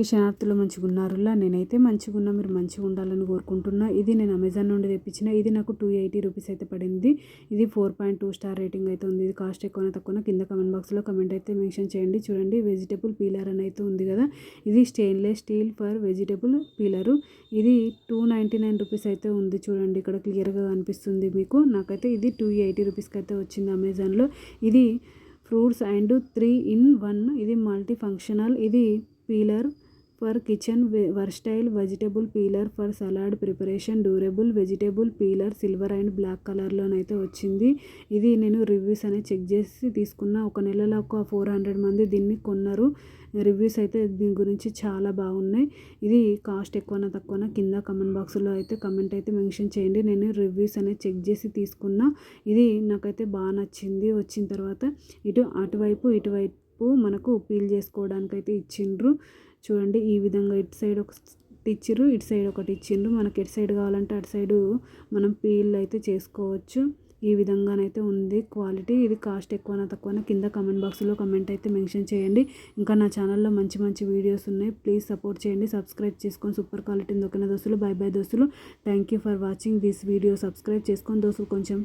శనార్థులు మంచిగా ఉన్నారులా. నేనైతే మంచిగా ఉన్నా, మీరు మంచిగా ఉండాలని కోరుకుంటున్నా. ఇది నేను అమెజాన్ నుండి తెప్పించిన. ఇది నాకు 280 రూపీస్ అయితే పడింది. ఇది 4.2 స్టార్ రేటింగ్ అయితే ఉంది. ఇది కాస్ట్ ఎక్కువనా తక్కువనా కింద కమెంట్ బాక్స్లో కమెంట్ అయితే మెన్షన్ చేయండి. చూడండి, వెజిటేబుల్ పీలర్ అని అయితే ఉంది కదా, ఇది stainless steel for vegetable peeler. ఇది 299 రూపీస్ అయితే ఉంది. చూడండి, ఇక్కడ క్లియర్గా కనిపిస్తుంది మీకు. నాకైతే ఇది 280 రూపీస్కి అయితే వచ్చింది అమెజాన్లో. ఇది ఫ్రూట్స్ అండ్ 3 in 1. ఇది మల్టీ ఫంక్షనల్. ఇది peeler for kitchen versatile vegetable peeler for salad preparation durable vegetable peeler silver and black కలర్లోనైతే వచ్చింది. ఇది నేను రివ్యూస్ అనేది చెక్ చేసి తీసుకున్న. ఒక నెలలో ఒక 400 మంది దీన్ని కొన్నారు. రివ్యూస్ అయితే దీని గురించి చాలా బాగున్నాయి. ఇది కాస్ట్ ఎక్కువనా తక్కువనా కింద కమెంట్ బాక్స్లో అయితే కమెంట్ అయితే మెన్షన్ చేయండి. నేను రివ్యూస్ అనేది చెక్ చేసి తీసుకున్నా. ఇది నాకైతే బాగా నచ్చింది. వచ్చిన తర్వాత అటువైపు ఇటువైపు మనకు పీల్ చేసుకోవడానికి అయితే ఇచ్చిండ్రు. చూడండి, ఈ విధంగా ఇటు సైడ్ ఒక ఇచ్చిర్రు, ఇటు సైడ్ ఒకటి ఇచ్చిండ్రు. మనకి ఎటు సైడ్ కావాలంటే అటు సైడు మనం పీల్ అయితే చేసుకోవచ్చు. ఈ విధంగానైతే ఉంది క్వాలిటీ. ఇది కాస్ట్ ఎక్కువనా తక్కువనా కింద కమెంట్ బాక్స్లో కమెంట్ అయితే మెన్షన్ చేయండి. ఇంకా నా ఛానల్లో మంచి మంచి వీడియోస్ ఉన్నాయి. ప్లీజ్ సపోర్ట్ చేయండి, సబ్స్క్రైబ్ చేసుకొని. సూపర్ క్వాలిటీ ఓకేనా దోస్తులు. బై బై దోస్తులు. Thank you for watching this video. Subscribe చేసుకొని దోస్తులు కొంచెం.